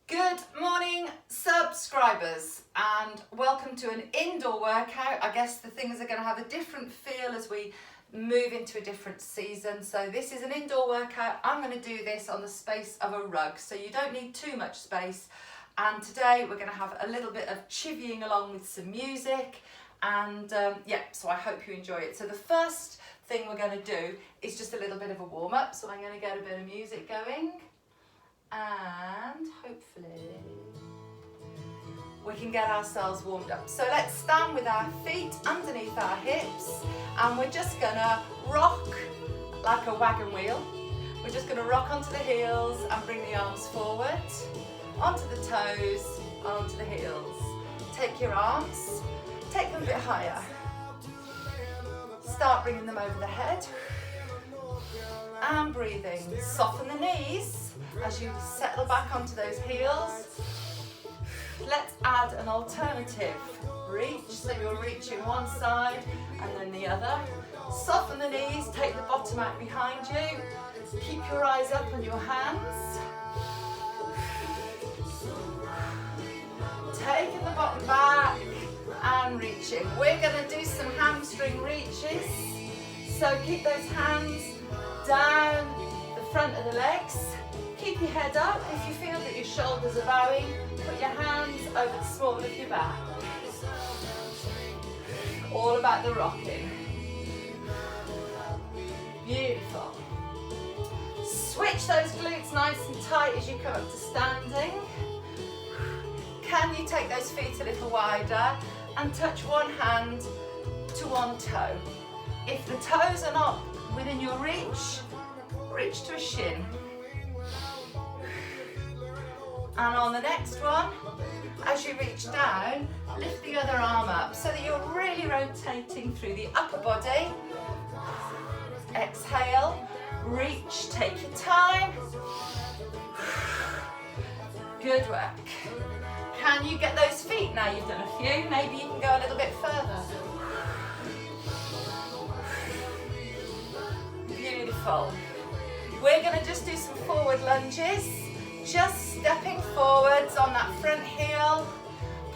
Good morning, subscribers, and welcome to an indoor workout. I guess the things are going to have a different feel as we move into a different season. So this is an indoor workout. I'm going to do this on the space of a rug, so you don't need too much space. And today we're going to have a little bit of chivying along with some music, and so I hope you enjoy it. So the first thing we're going to do is just a little bit of a warm-up. So I'm going to get a bit of music going, and hopefully we can get ourselves warmed up. So let's stand with our feet underneath our hips, and we're just gonna rock like a wagon wheel. We're just gonna rock onto the heels and bring the arms forward, onto the toes, onto the heels. Take your arms, take them a bit higher. Start bringing them over the head and breathing. Soften the knees as you settle back onto those heels. Let's add an alternative reach, so you're reaching one side and then the other. Soften the knees, take the bottom out behind you. Keep your eyes up on your hands. Taking the bottom back and reaching. We're going to do some hamstring reaches. So keep those hands down the front of the legs. Keep your head up. If you feel that your shoulders are bowing, put your hands over the small of your back. All about the rocking. Beautiful. Switch those glutes nice and tight as you come up to standing. Can you take those feet a little wider and touch one hand to one toe? If the toes are not within your reach, reach to a shin. And on the next one, as you reach down, lift the other arm up so that you're really rotating through the upper body. Exhale, reach, take your time. Good work. Can you get those feet now you've done a few? Maybe you can go a little bit further. Beautiful. We're going to just do some forward lunges. Just stepping forwards on that front heel,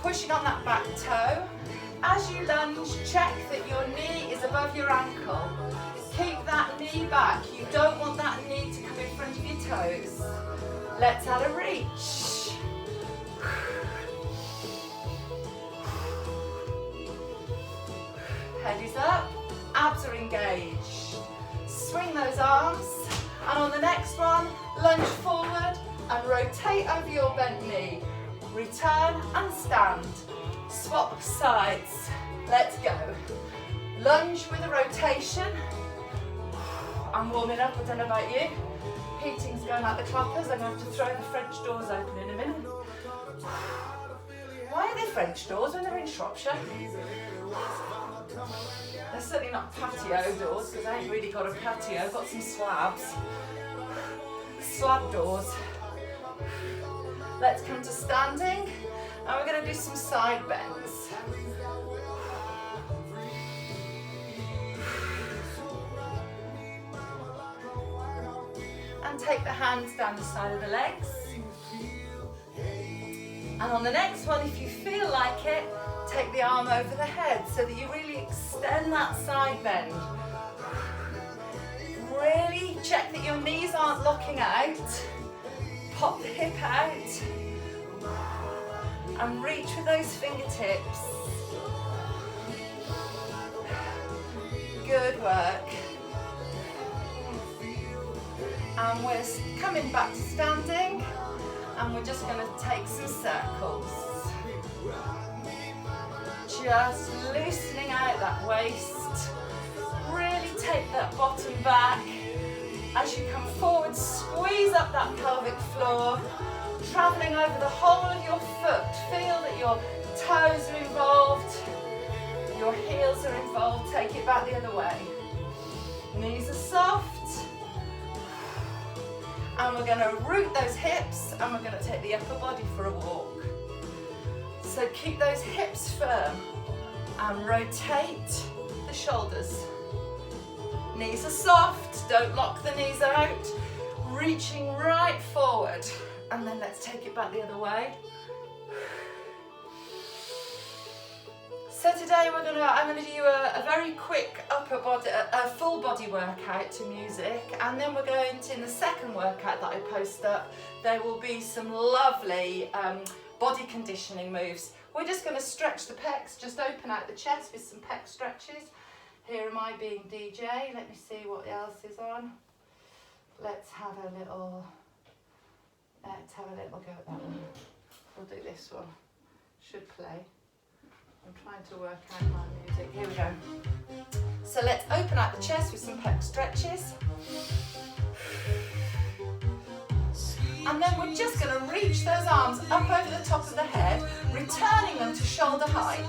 pushing on that back toe. As you lunge, check that your knee is above your ankle. Keep that knee back. You don't want that knee to come in front of your toes. Let's add a reach. Head is up, abs are engaged. Swing those arms, and on the next one, lunge forward and rotate over your bent knee. Return and stand. Swap sides. Let's go. Lunge with a rotation. I'm warming up, I don't know about you. Heating's going like the clappers. I'm going to have to throw the French doors open in a minute. Why are they French doors when they're in Shropshire? They're certainly not patio doors, because I ain't really got a patio. I've got some slabs. Slab doors. Let's come to standing, and we're going to do some side bends. And take the hands down the side of the legs. And on the next one, if you feel like it, take the arm over the head so that you really extend that side bend. Really check that your knees aren't locking out. Pop the hip out and reach with those fingertips. Good work. And we're coming back to standing, and we're just going to take some circles. Just loosening out that waist. Really take that bottom back. As you come forward, squeeze up that pelvic floor, travelling over the whole of your foot. Feel that your toes are involved, your heels are involved. Take it back the other way. Knees are soft. And we're going to root those hips, and we're going to take the upper body for a walk. So keep those hips firm and rotate the shoulders. Knees are soft, don't lock the knees out. Reaching right forward. And then let's take it back the other way. So today I'm gonna do a very quick upper body, a full body workout to music, and then we're going to, in the second workout that I post up, there will be some lovely body conditioning moves. We're just gonna stretch the pecs, just open out the chest with some pec stretches. Here am I being DJ, let me see what else is on. Let's have a little go at that one. We'll do this one, should play. I'm trying to work out my music. Here we go. So let's open out the chest with some pec stretches. And then we're just going to reach those arms up over the top of the head, returning them to shoulder height.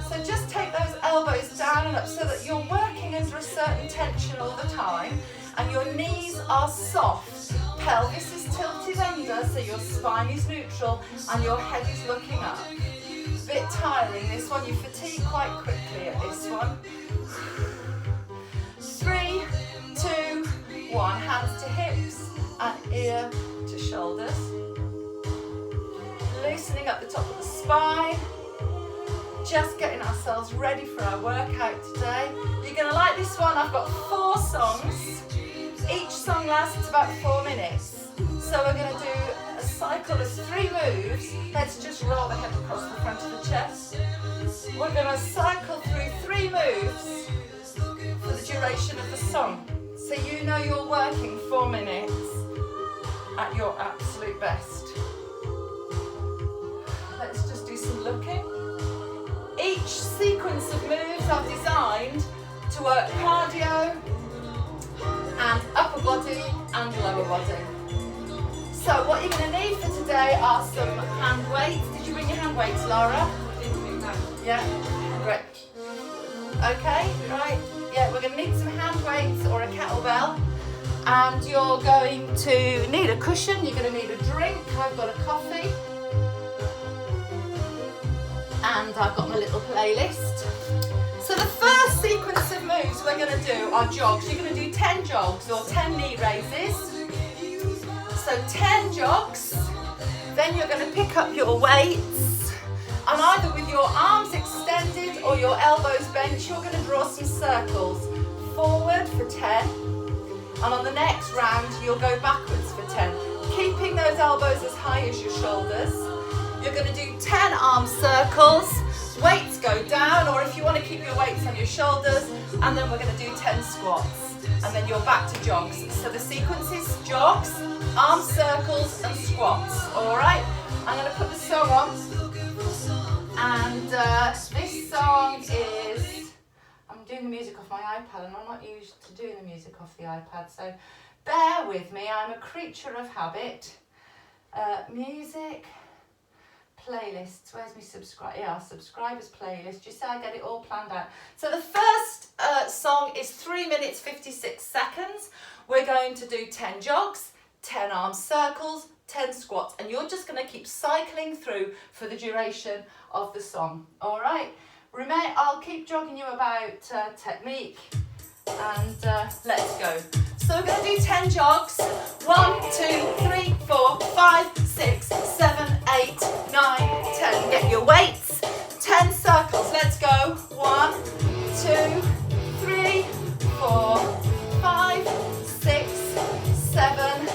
So just take those elbows down and up so that you're working under a certain tension all the time, and your knees are soft. Pelvis is tilted under, so your spine is neutral and your head is looking up. Bit tiring this one, you fatigue quite quickly at this one. 3, 2, 1, hands to hips and ear to shoulders. Loosening up the top of the spine. Just getting ourselves ready for our workout today. You're going to like this one. I've got 4 songs. Each song lasts about 4 minutes. So we're going to do a cycle of 3 moves. Let's just roll the head across the front of the chest. We're going to cycle through 3 moves for the duration of the song. So you know you're working 4 minutes at your absolute best. Let's just do some looking. Each sequence of moves are designed to work cardio and upper body and lower body. So what you're going to need for today are some hand weights. Did you bring your hand weights, Laura? Yeah, great. Okay, right. Yeah, we're going to need some hand weights or a kettlebell. And you're going to need a cushion, you're going to need a drink. I've got a coffee. And I've got my little playlist. So the first sequence of moves we're going to do are jogs. You're going to do 10 jogs or 10 knee raises. So 10 jogs. Then you're going to pick up your weights. And either with your arms extended or your elbows bent, you're going to draw some circles. Forward for 10. And on the next round, you'll go backwards for 10. Keeping those elbows as high as your shoulders. You're going to do 10 arm circles, weights go down, or if you want to keep your weights on your shoulders, and then we're going to do 10 squats, and then you're back to jogs. So the sequence is jogs, arm circles, and squats, all right? I'm going to put the song on, and this song is, I'm doing the music off my iPad, and I'm not used to doing the music off the iPad, so bear with me, I'm a creature of habit. Music. Playlists, where's my subscribers playlist. You see I get it all planned out. So the first song is 3 minutes 56 seconds. We're going to do 10 jogs, 10 arm circles, 10 squats, and you're just going to keep cycling through for the duration of the song. All right, I'll keep jogging you about technique, and let's go. So we're going to do 10 jogs. 1, 2, 3, 4, 5, 6, 7, 8, 9, 10. Get your weights. 10 circles. Let's go. 1, 2, 3, 4, 5, 6, 7,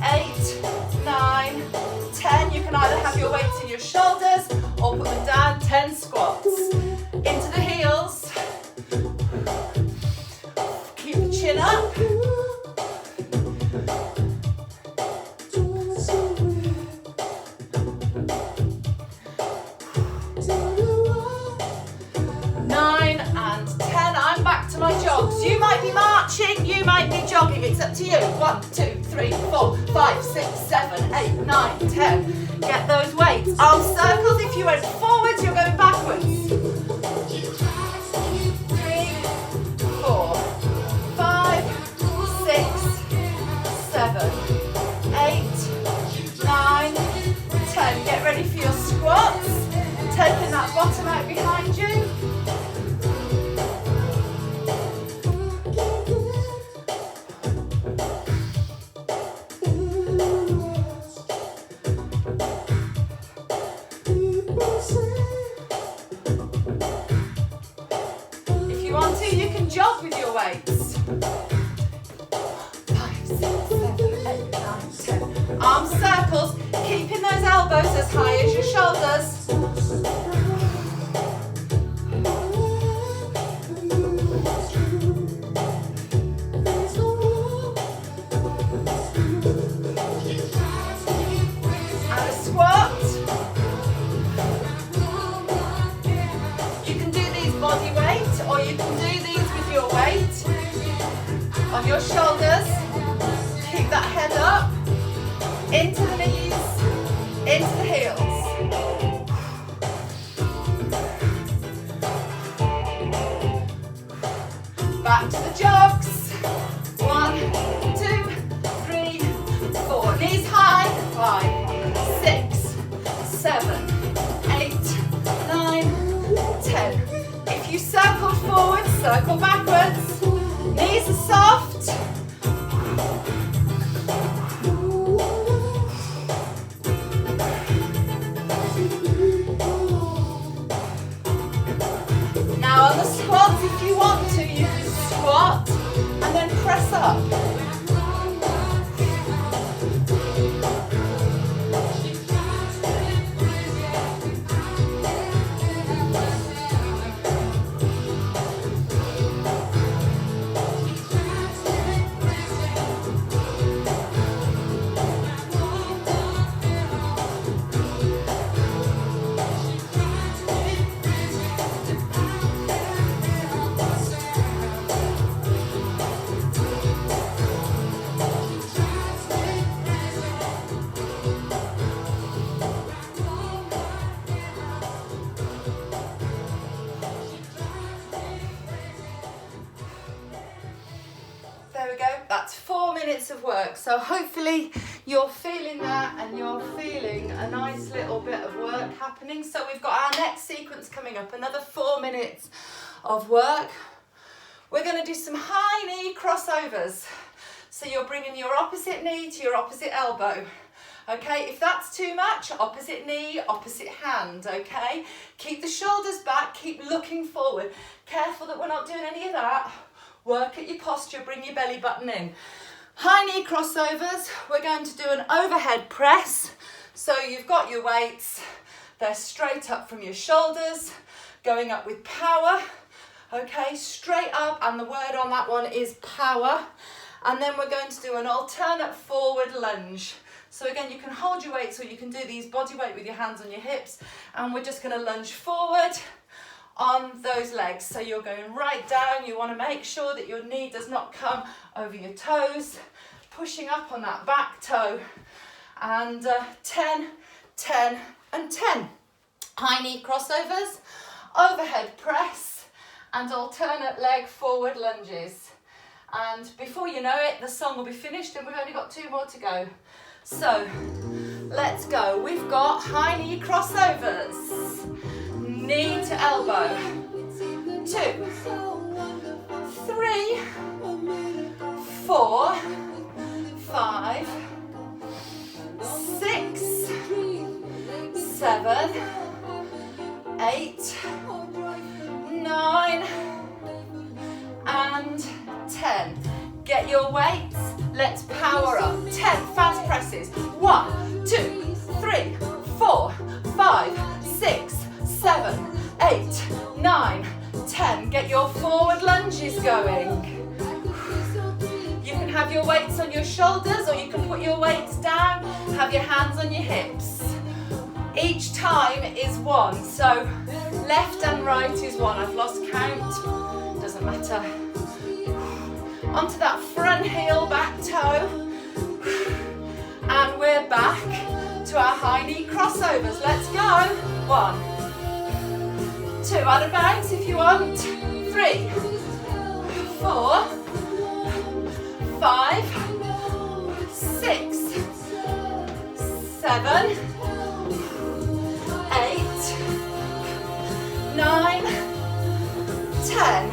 8, 9, 10. You can either have your weights in your shoulders or put them down. 10 squats. Into the heels. Keep the chin up. 9 and 10. I'm back to my jogs. You might be marching, you might be jogging. It's up to you. 1, 2, 3, 4, 5, 6, 7, 8, 9, 10. Get those weights. Arm circles. If you went forwards, you're going backwards. 3, 4, 5, 6, 7, 8, 9, 10. Get ready for your squats. Taking that bottom out behind you. can jog with your weights. 5, 6, 7, 8, 9, 10. Arm circles, keeping those elbows as high as your shoulders. And a squat. You can do these body weight, or you can do these with your weight on your shoulders. Keep that head up, into the knees, into the heels. Back to the jogs. 1, 2, 3, 4. Knees high. 5, 6, 7, 8, 9, 10. If you circle forward, circle backwards. Knees are soft. Now on the squats, if you want to, you can squat and then press up. There we go, that's 4 minutes of work. So hopefully you're feeling that and you're feeling a nice little bit of work happening. So we've got our next sequence coming up, another 4 minutes of work. We're going to do some high knee crossovers. So you're bringing your opposite knee to your opposite elbow. Okay, if that's too much, opposite knee, opposite hand, okay? Keep the shoulders back, keep looking forward. Careful that we're not doing any of that. Work at your posture, bring your belly button in. High knee crossovers, we're going to do an overhead press. So you've got your weights, they're straight up from your shoulders, going up with power. Okay, straight up, and the word on that one is power. And then we're going to do an alternate forward lunge. So again, you can hold your weights or you can do these body weight with your hands on your hips, and we're just going to lunge forward on those legs. So you're going right down. You want to make sure that your knee does not come over your toes, pushing up on that back toe. And 10, 10 and 10. High knee crossovers, overhead press and alternate leg forward lunges. And before you know it, the song will be finished and we've only got 2 more to go. So let's go. We've got high knee crossovers, knee to elbow, 2, 3, 4, 5, 6, 7, 8, 9 and 10. Get your weights, let's power up. 10 fast presses. 1, 2, 3, 4, 5, 6, 7, 8, 9, 10. Get your forward lunges going. You can have your weights on your shoulders or you can put your weights down, have your hands on your hips. Each time is 1, so left and right is 1. I've lost count, doesn't matter. Onto that front heel, back toe, and we're back to our high knee crossovers. Let's go. 1, 2, out of bounds if you want. 3, 4, 5, 6, 7, 8, 9, 10.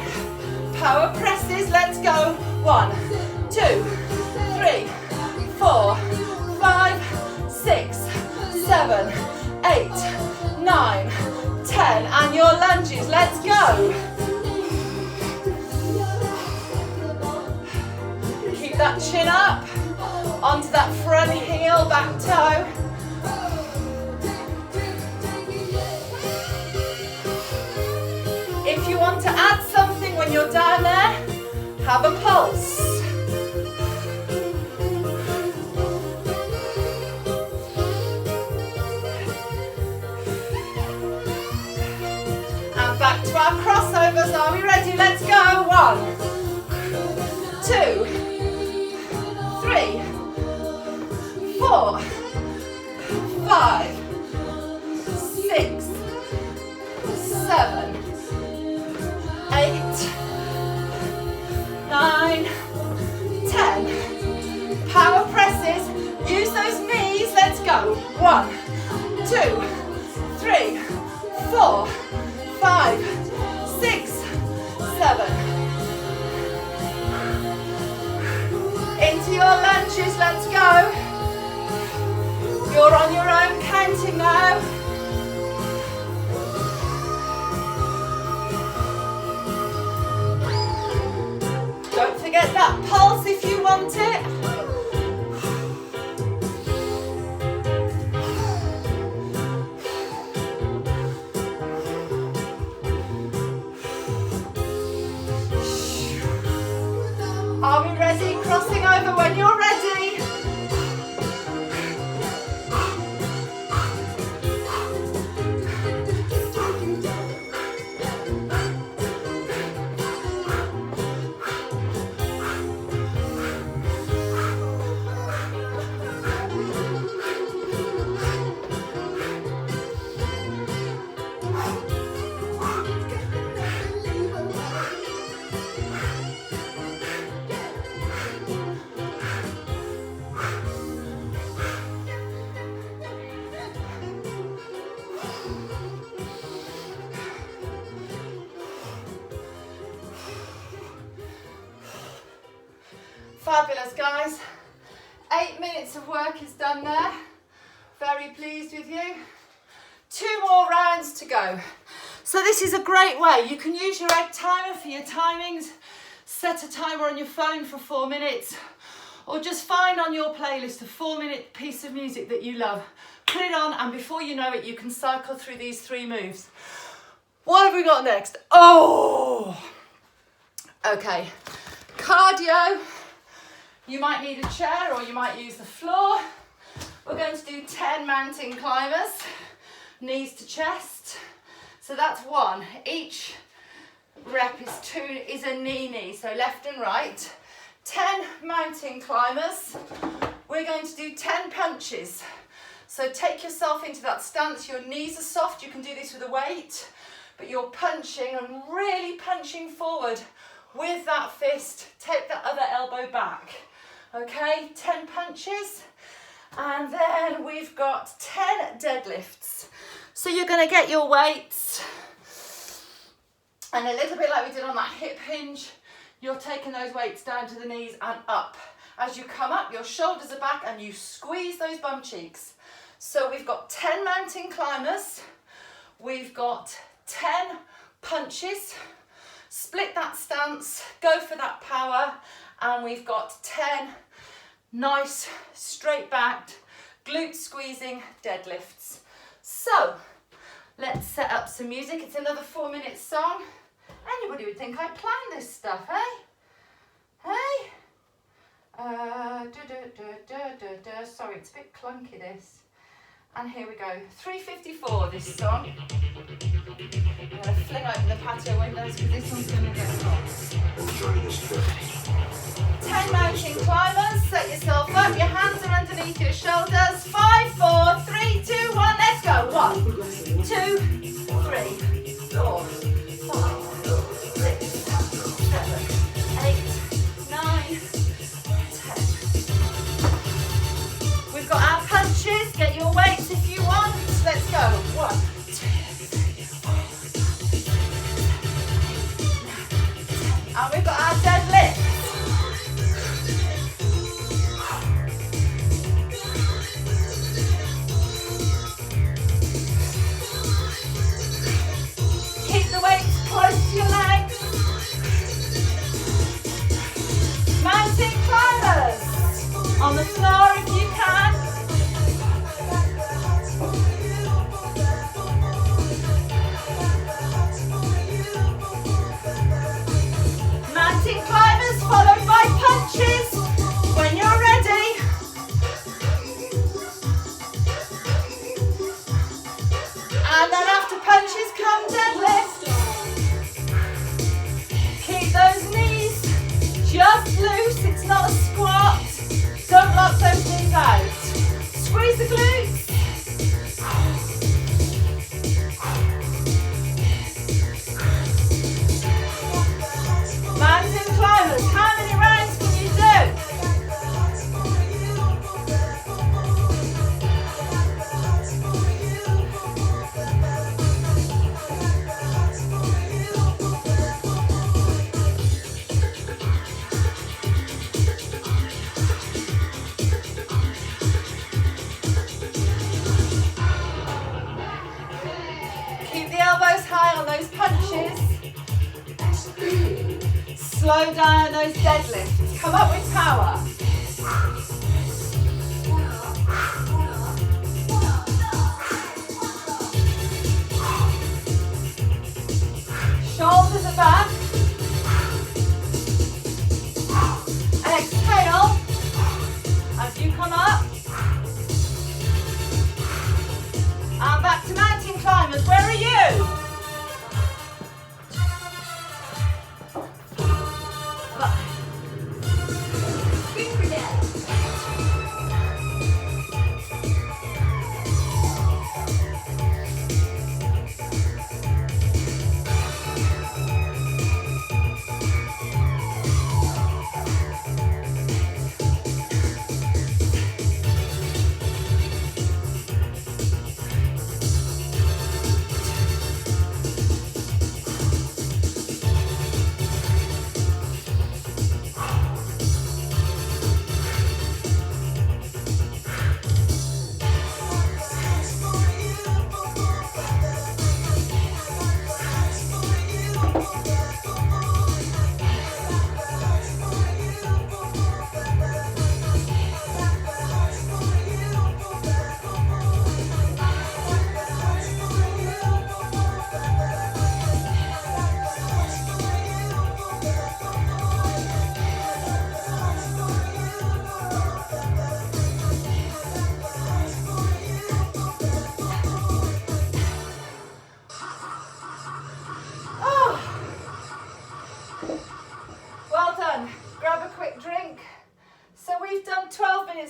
Power presses, let's go. 1, 2, 3, 4, 5, 6, 7, 8, 9, 10. And your lunges, let's go. Keep that chin up, onto that front heel, back toe. If you want to add something when you're down there, have a pulse. And back to our crossovers. Are we ready? Let's go. 1, 2, 3, 4, 5, 6, 7, 8, 9, 10. Power presses. Use those knees. Let's go. 1, 2, 3, 4, 5, 6, 7. Into your lunges. Let's go. You're on your own counting now. Don't forget that pulse if you want it. Are we ready? Crossing over when you're ready. Fabulous, guys. 8 minutes of work is done there. Very pleased with you. 2 more rounds to go. So this is a great way. You can use your egg timer for your timings. Set a timer on your phone for 4 minutes. Or just find on your playlist a 4-minute piece of music that you love. Put it on, and before you know it, you can cycle through these 3 moves. What have we got next? Oh! Okay. Cardio. You might need a chair or you might use the floor. We're going to do 10 mountain climbers, knees to chest. So that's 1. Each rep is a knee, so left and right. 10 mountain climbers. We're going to do 10 punches. So take yourself into that stance. Your knees are soft. You can do this with a weight, but you're punching and really punching forward with that fist. Take that other elbow back. Okay, 10 punches, and then we've got 10 deadlifts. So you're going to get your weights, and a little bit like we did on that hip hinge, you're taking those weights down to the knees and up. As you come up, your shoulders are back and you squeeze those bum cheeks. So we've got 10 mountain climbers, we've got 10 punches, split that stance, go for that power, and we've got 10 nice straight backed glute squeezing deadlifts. So let's set up some music. It's another 4-minute song. Anybody would think I planned this stuff, hey? Hey? Sorry, it's a bit clunky this. And here we go. 3:54 this song. I'm going to fling open the patio windows because this one's going to get hot. Enjoy this trip. 10 mountain climbers. Set yourself up. Your hands are underneath your shoulders. 5, 4, 3, 2, 1. Let's go. 1, 2, 3, 4, 5, 6, 7, 8, 9, 10. We've got our punches. Get your weights if you want. Let's go. 1, 2, 3, 4, 5, 6, 7, 8, 9, 10. And we've got our deadlift. On the floor if you can. Mountain climbers followed by punches when you're ready. And then after punches come deadlift. Keep those knees just loose, it's not a squat. Don't lock those knees out. Squeeze the glutes. Mountain climbers, how many rounds can you do? Keep the elbows high on those punches. Slow down those deadlifts. Come up with power. Shoulders are back. Exhale as you come up. And back to mountain climbers. Where are you?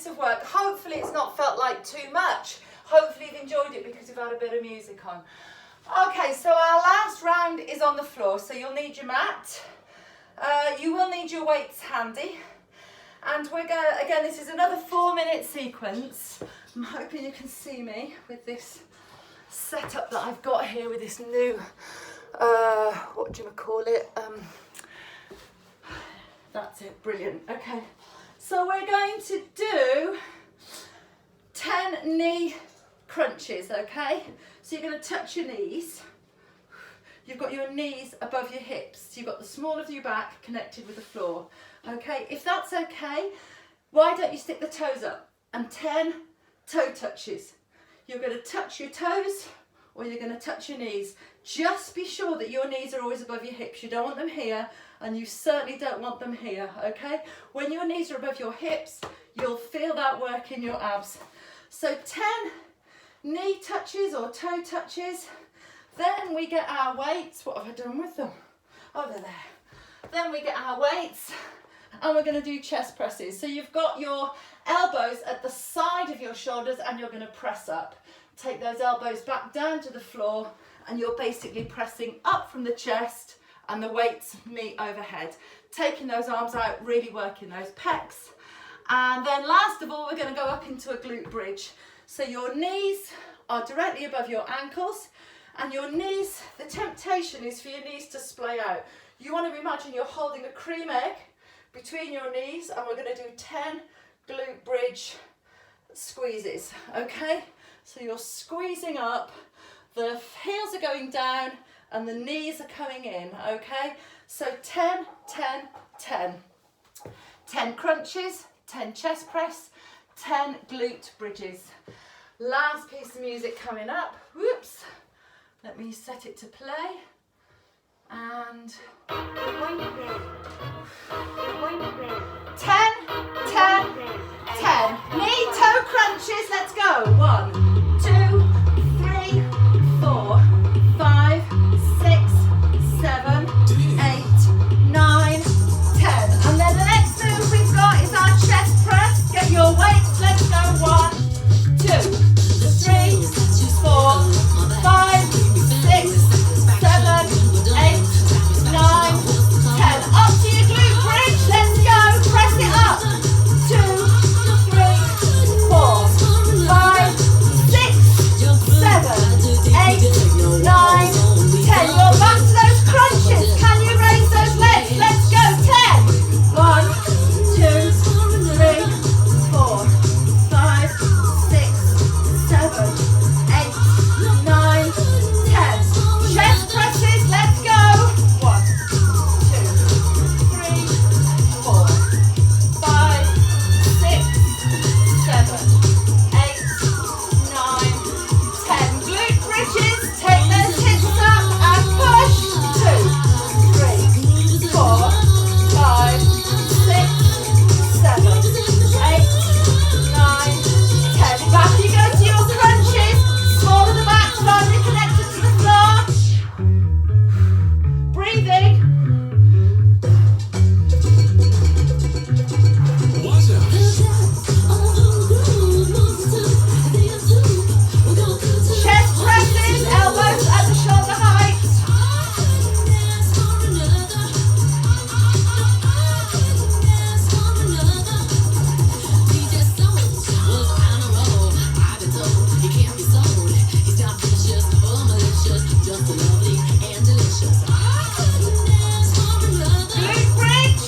Of work. Hopefully it's not felt like too much. Hopefully you've enjoyed it because you've had a bit of music on. Okay, so our last round is on the floor, so you'll need your mat. You will need your weights handy. And we're going to, again, this is another 4-minute sequence. I'm hoping you can see me with this setup that I've got here with this new, what do you call it? That's it, brilliant. Okay. So we're going to do 10 knee crunches, okay? So you're going to touch your knees. You've got your knees above your hips. You've got the small of your back connected with the floor, okay? If that's okay, why don't you stick the toes up? And 10 toe touches. You're going to touch your toes or you're going to touch your knees. Just be sure that your knees are always above your hips. You don't want them here. And you certainly don't want them here, okay? When your knees are above your hips, you'll feel that work in your abs. So 10 knee touches or toe touches. Then we get our weights. What have I done with them? Over there. Then we get our weights and we're going to do chest presses. So you've got your elbows at the side of your shoulders and you're going to press up. Take those elbows back down to the floor and you're basically pressing up from the chest and the weights meet overhead. Taking those arms out, really working those pecs. And then last of all, we're going to go up into a glute bridge. So your knees are directly above your ankles and your knees, the temptation is for your knees to splay out. You want to imagine you're holding a cream egg between your knees and we're going to do 10 glute bridge squeezes, okay? So you're squeezing up, the heels are going down and the knees are coming in, okay? So 10, 10, 10. 10 crunches, 10 chest press, 10 glute bridges. Last piece of music coming up. Whoops. Let me set it to play. And 10, 10, 10. Knee toe crunches. Let's go. 1, 2, 3, 4, 5, 6, 7, 8, 9, 10. And then the next move we've got is our chest press. Get your weights. Let's go. 1, 2, 3, 4, 5, 6, 7, 8, 9, 10. Up to your glute bridge. Let's go. Press it up. 2, 3, 4, 5, 6, 7, 8, 9, 10. You're back to those crunches. Can you raise those legs? Let's go. 10. 1, 2, 3, 4, 5, 6, 7, 8, 9, 10. Chest presses. Let's go. 1, 2, 3, 4, 5, 6, 7, 8, 9, 10. Glute bridges. Take those hips up and push. 2, 3, 4, 5, 6, 7, 8, 9, 10. Back you go to your crunches. Small of the back, firmly connected to the floor. Breathing. Chest presses, elbows at the shoulder height. Glute bridge.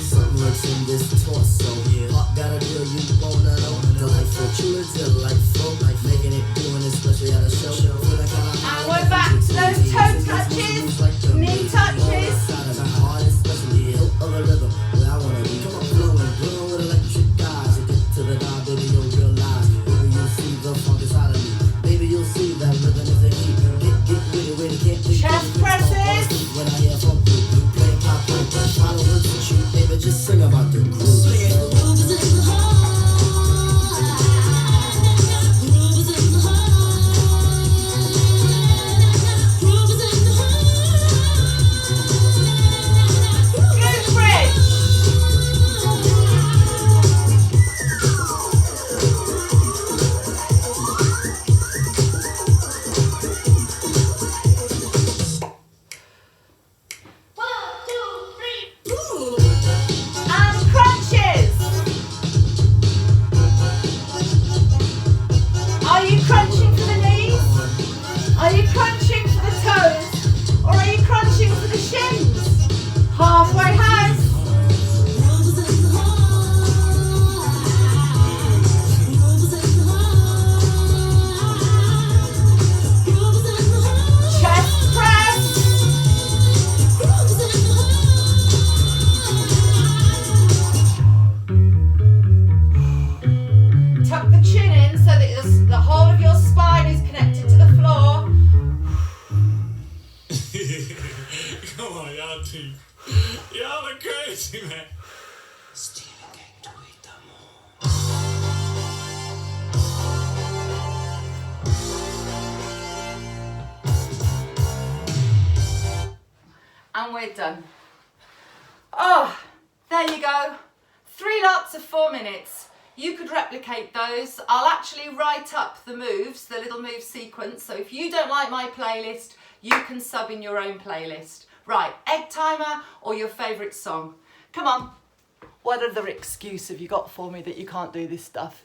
Something lurks in this torso. Heart got a girl you wanna know. Delightful, truly delightful. Like making it, doing it, especially at a show. Feel like And we're back to those toe touches, knee touches. Heart especially hill of a rhythm where I wanna be. Come on, flowing, blowing with electric eyes. You get to the dive, baby, you'll realize. Baby, you'll see the funk inside of me. Baby, you'll see that rhythm is a key. Get with it, can't wait. Chest presses. When I hear from you, play pop, follow the shoot, baby, just sing about the groove. Glute bridge. And crunches. Are you crunching for the knees? Are you crunching for the toes? Or are you crunching for the shins? Halfway house. Chest press. Tuck the chin in so that the whole of your spine is connected to the floor. Come on, y'all two. Y'all are crazy, man. And we're done. Oh, there you go. 3 lots of 4 minutes. You could replicate those. I'll actually write up the moves, the little move sequence. So if you don't like my playlist, you can sub in your own playlist. Right, egg timer or your favourite song. Come on. What other excuse have you got for me that you can't do this stuff?